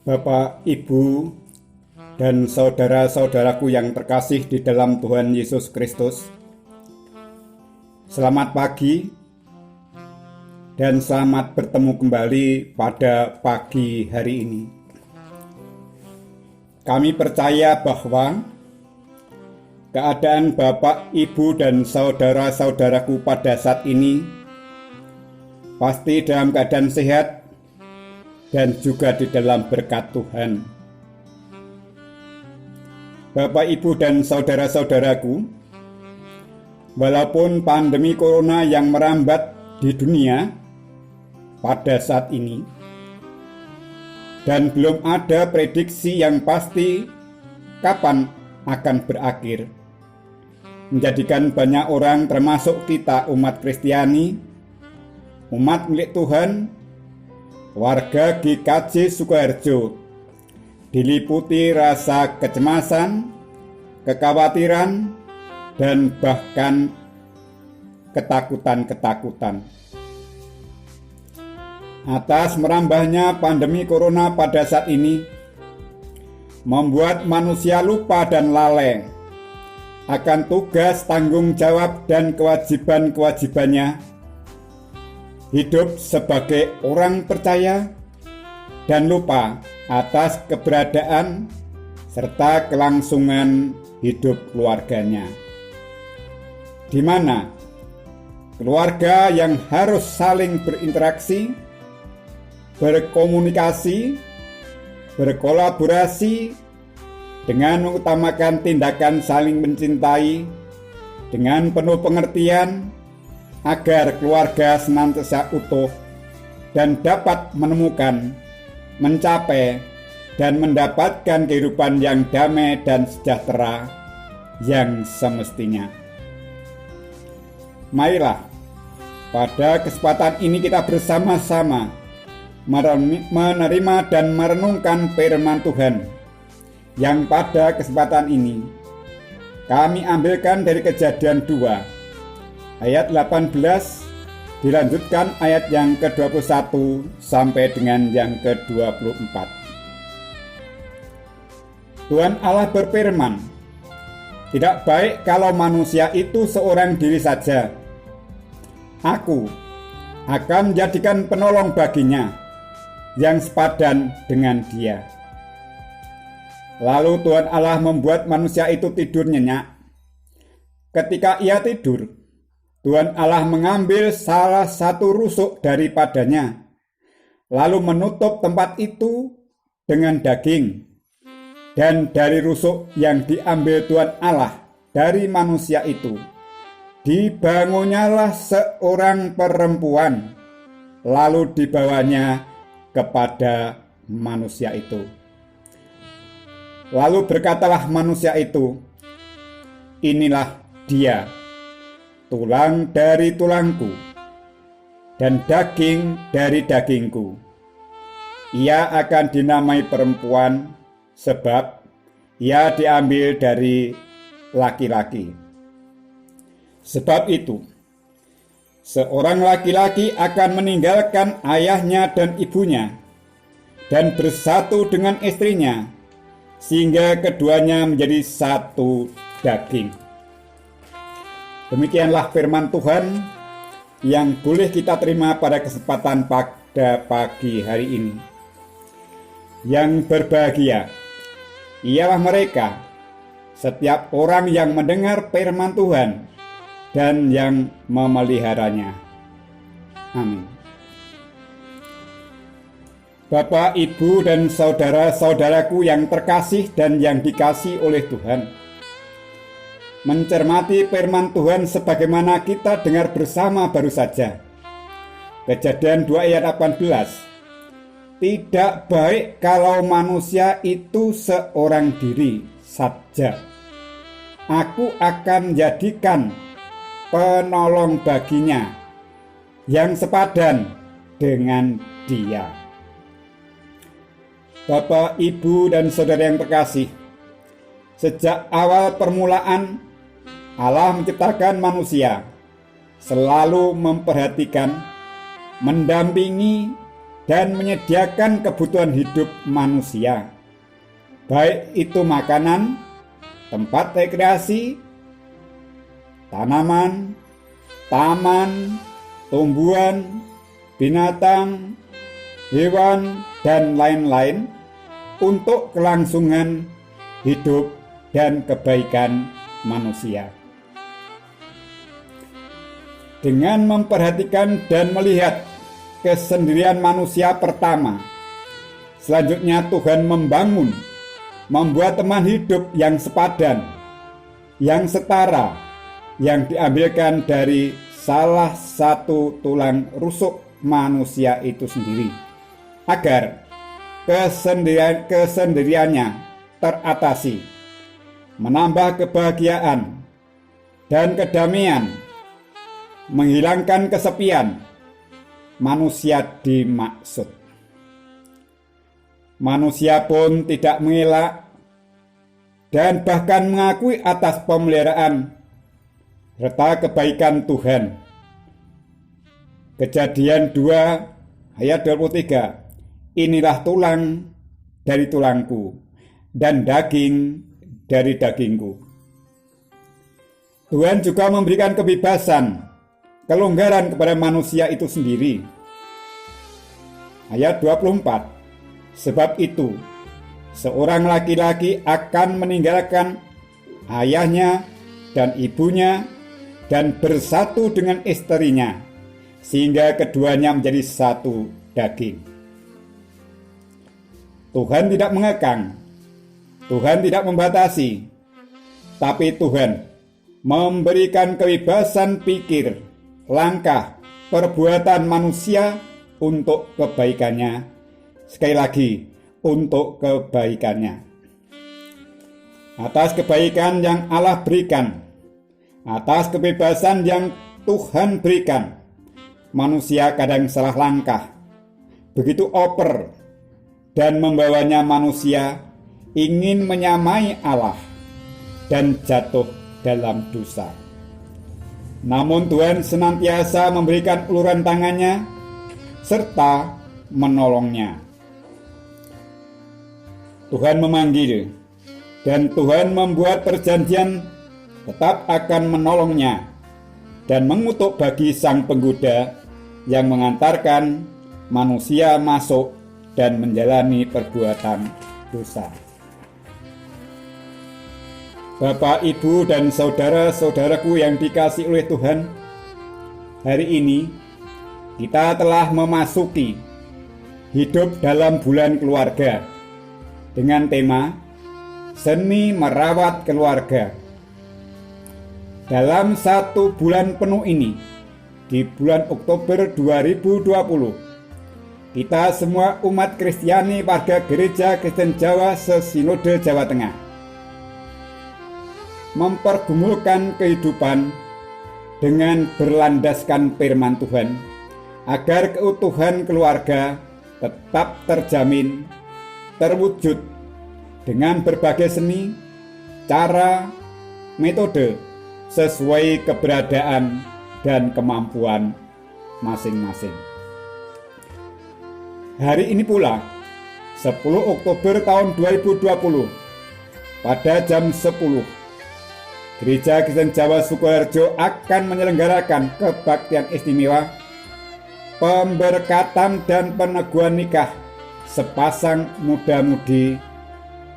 Bapak, Ibu, dan saudara-saudaraku yang terkasih di dalam Tuhan Yesus Kristus, selamat pagi dan selamat bertemu kembali pada pagi hari ini. Kami percaya bahwa keadaan Bapak, Ibu, dan saudara-saudaraku pada saat ini pasti dalam keadaan sehat dan juga di dalam berkat Tuhan. Bapak, Ibu, dan saudara-saudaraku, walaupun pandemi corona yang merambat di dunia pada saat ini, dan belum ada prediksi yang pasti kapan akan berakhir, menjadikan banyak orang termasuk kita umat Kristiani, umat milik Tuhan, warga GKJ Sukoharjo, diliputi rasa kecemasan, kekhawatiran, dan bahkan ketakutan-ketakutan atas merambahnya pandemi corona pada saat ini, membuat manusia lupa dan lalai akan tugas, tanggung jawab, dan kewajiban-kewajibannya hidup sebagai orang percaya dan lupa atas keberadaan serta kelangsungan hidup keluarganya, di mana keluarga yang harus saling berinteraksi, berkomunikasi, berkolaborasi dengan mengutamakan tindakan saling mencintai dengan penuh pengertian, agar keluarga senantiasa utuh dan dapat menemukan, mencapai, dan mendapatkan kehidupan yang damai dan sejahtera yang semestinya. Marilah pada kesempatan ini kita bersama-sama menerima dan merenungkan firman Tuhan yang pada kesempatan ini kami ambilkan dari Kejadian 2 ayat 18 dilanjutkan ayat yang ke-21 sampai dengan yang ke-24. Tuhan Allah berfirman, "Tidak baik kalau manusia itu seorang diri saja. Aku akan menjadikan penolong baginya yang sepadan dengan dia." Lalu Tuhan Allah membuat manusia itu tidur nyenyak. Ketika ia tidur, Tuhan Allah mengambil salah satu rusuk daripadanya, lalu menutup tempat itu dengan daging. Dan dari rusuk yang diambil Tuhan Allah dari manusia itu, dibangunnyalah seorang perempuan, lalu dibawanya kepada manusia itu. Lalu berkatalah manusia itu, "Inilah dia, tulang dari tulangku dan daging dari dagingku. Ia akan dinamai perempuan sebab ia diambil dari laki-laki. Sebab itu, seorang laki-laki akan meninggalkan ayahnya dan ibunya dan bersatu dengan istrinya, sehingga keduanya menjadi satu daging." Demikianlah firman Tuhan yang boleh kita terima pada kesempatan pada pagi hari ini. Yang berbahagia ialah mereka, setiap orang yang mendengar firman Tuhan dan yang memeliharanya. Amin. Bapak, Ibu, dan saudara-saudaraku yang terkasih dan yang dikasihi oleh Tuhan, mencermati firman Tuhan sebagaimana kita dengar bersama baru saja. Kejadian 2 ayat 18. Tidak baik kalau manusia itu seorang diri saja. Aku akan jadikan penolong baginya yang sepadan dengan dia. Bapak, Ibu, dan saudara yang terkasih, sejak awal permulaan Allah menciptakan manusia, selalu memperhatikan, mendampingi, dan menyediakan kebutuhan hidup manusia, baik itu makanan, tempat rekreasi, tanaman, taman, tumbuhan, binatang, hewan, dan lain-lain untuk kelangsungan hidup dan kebaikan manusia. Dengan memperhatikan dan melihat kesendirian manusia pertama, selanjutnya Tuhan membuat teman hidup yang sepadan, yang setara, yang diambilkan dari salah satu tulang rusuk manusia itu sendiri, agar kesendiriannya teratasi, menambah kebahagiaan dan kedamaian, menghilangkan kesepian. Manusia dimaksud. Manusia pun tidak mengelak dan bahkan mengakui atas pemeliharaan serta kebaikan Tuhan. Kejadian 2 ayat 23. Inilah tulang dari tulangku dan daging dari dagingku. Tuhan juga memberikan kebebasan, kelonggaran kepada manusia itu sendiri. Ayat 24. Sebab itu, seorang laki-laki akan meninggalkan ayahnya dan ibunya dan bersatu dengan istrinya, sehingga keduanya menjadi satu daging. Tuhan tidak mengekang, Tuhan tidak membatasi, tapi Tuhan memberikan kebebasan pikir, langkah, perbuatan manusia untuk kebaikannya. Sekali lagi, untuk kebaikannya. Atas kebaikan yang Allah berikan, atas kebebasan yang Tuhan berikan, manusia kadang salah langkah, begitu oper, dan membawanya manusia ingin menyamai Allah dan jatuh dalam dosa. Namun Tuhan senantiasa memberikan uluran tangannya serta menolongnya. Tuhan memanggil dan Tuhan membuat perjanjian tetap akan menolongnya dan mengutuk bagi sang penggoda yang mengantarkan manusia masuk dan menjalani perbuatan dosa. Bapak, Ibu, dan saudara-saudaraku yang dikasihi oleh Tuhan, hari ini kita telah memasuki hidup dalam bulan keluarga dengan tema Seni Merawat Keluarga. Dalam satu bulan penuh ini, di bulan Oktober 2020, kita semua umat Kristiani warga Gereja Kristen Jawa se-Sinode Jawa Tengah mempergumulkan kehidupan dengan berlandaskan firman Tuhan, agar keutuhan keluarga tetap terjamin, terwujud dengan berbagai seni, cara, metode sesuai keberadaan dan kemampuan masing-masing. Hari ini pula, 10 Oktober tahun 2020, pada jam 10, Gereja Kristen Jawa Sukoharjo akan menyelenggarakan kebaktian istimewa pemberkatan dan peneguhan nikah sepasang muda-mudi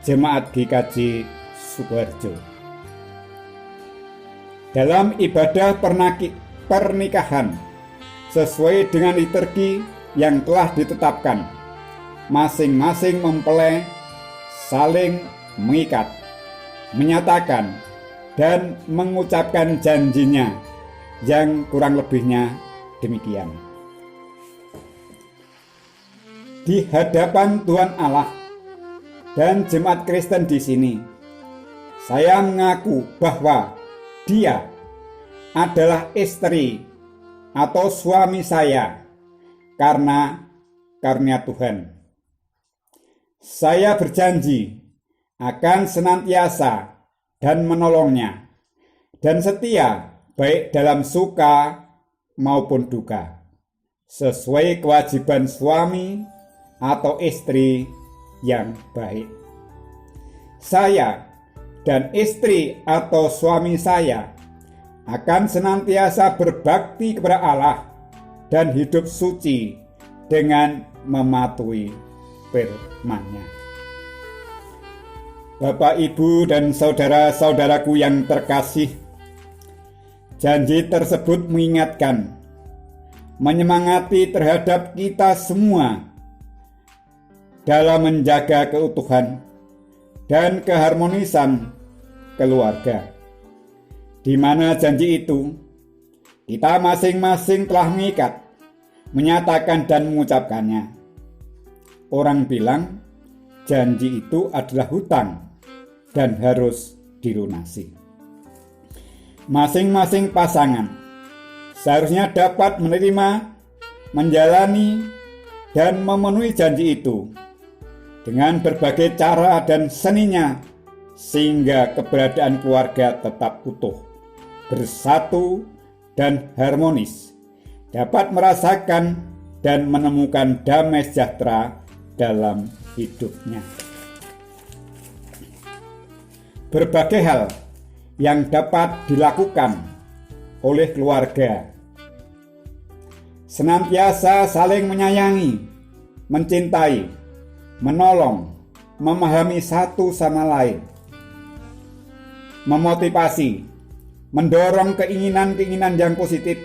Jemaat GKJ Sukoharjo. Dalam ibadah pernikahan sesuai dengan liturgi yang telah ditetapkan, masing-masing mempelai saling mengikat, menyatakan dan mengucapkan janjinya yang kurang lebihnya demikian. Di hadapan Tuhan Allah dan jemaat Kristen di sini, saya mengaku bahwa Dia adalah istri atau suami saya karena karunia Tuhan. Saya berjanji akan senantiasa dan menolongnya, dan setia baik dalam suka maupun duka, sesuai kewajiban suami atau istri yang baik. Saya dan istri atau suami saya akan senantiasa berbakti kepada Allah dan hidup suci dengan mematuhi firman-Nya. Bapak, Ibu, dan saudara-saudaraku yang terkasih, janji tersebut mengingatkan, menyemangati terhadap kita semua dalam menjaga keutuhan dan keharmonisan keluarga, di mana janji itu kita masing-masing telah mengikat, menyatakan dan mengucapkannya. Orang bilang janji itu adalah hutang dan harus dilunasi. Masing-masing pasangan seharusnya dapat menerima, menjalani, dan memenuhi janji itu dengan berbagai cara dan seninya, sehingga keberadaan keluarga tetap utuh, bersatu, dan harmonis, dapat merasakan dan menemukan damai sejahtera dalam hidupnya. Berbagai hal yang dapat dilakukan oleh keluarga: senantiasa saling menyayangi, mencintai, menolong, memahami satu sama lain, memotivasi, mendorong keinginan-keinginan yang positif,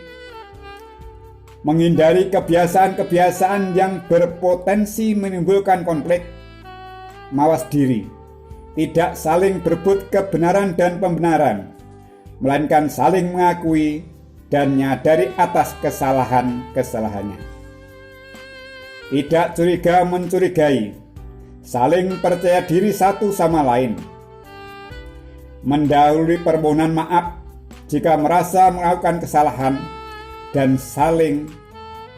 menghindari kebiasaan-kebiasaan yang berpotensi menimbulkan konflik, mawas diri, tidak saling berebut kebenaran dan pembenaran, melainkan saling mengakui dan menyadari atas kesalahan-kesalahannya. Tidak curiga mencurigai, saling percaya diri satu sama lain, mendahului permohonan maaf jika merasa melakukan kesalahan, dan saling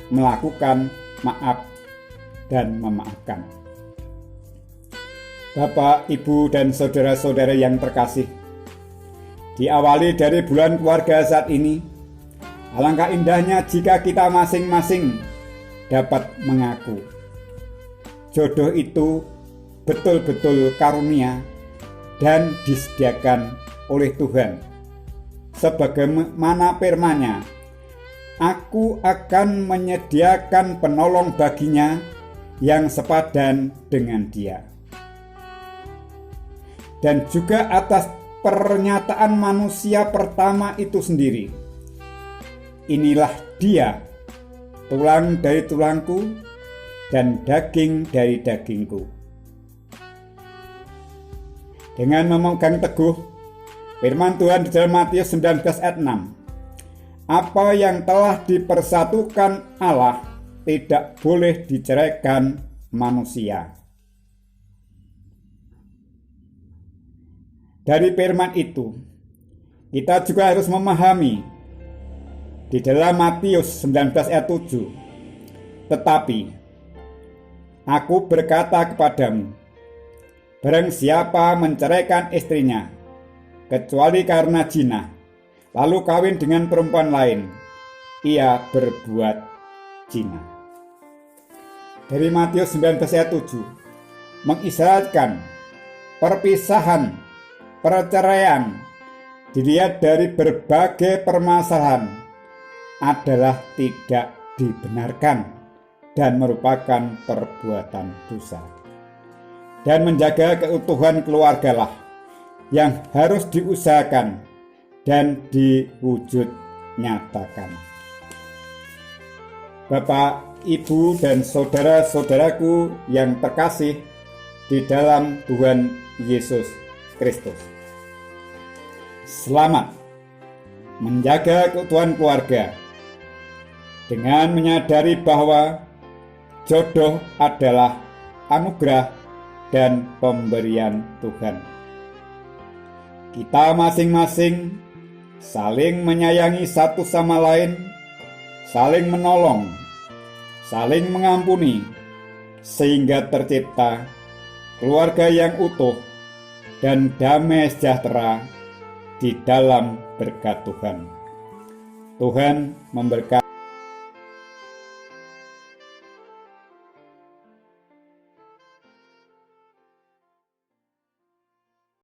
melakukan maaf dan memaafkan. Bapak, Ibu, dan saudara-saudara yang terkasih, diawali dari bulan keluarga saat ini, alangkah indahnya jika kita masing-masing dapat mengaku jodoh itu betul-betul karunia dan disediakan oleh Tuhan. Sebagaimana firman-Nya, Aku akan menyediakan penolong baginya yang sepadan dengan dia. Dan juga atas pernyataan manusia pertama itu sendiri, inilah dia, tulang dari tulangku dan daging dari dagingku. Dengan memegang teguh firman Tuhan di dalam Matius 19 ayat 6, apa yang telah dipersatukan Allah tidak boleh diceraikan manusia. Dari firman itu, kita juga harus memahami di dalam Matius 19 ayat 7, tetapi aku berkata kepadamu, barang siapa menceraikan istrinya, kecuali karena zina, lalu kawin dengan perempuan lain, ia berbuat zina. Dari Matius 19 ayat 7 mengisyaratkan perpisahan, perceraian dilihat dari berbagai permasalahan adalah tidak dibenarkan dan merupakan perbuatan dosa. Dan menjaga keutuhan keluargalah yang harus diusahakan dan diwujud nyatakan. Bapak, Ibu, dan saudara-saudaraku yang terkasih di dalam Tuhan Yesus Kristus, selamat menjaga keutuhan keluarga dengan menyadari bahwa jodoh adalah anugerah dan pemberian Tuhan. Kita masing-masing saling menyayangi satu sama lain, saling menolong, saling mengampuni, sehingga tercipta keluarga yang utuh dan damai sejahtera di dalam berkat Tuhan. Tuhan memberkati.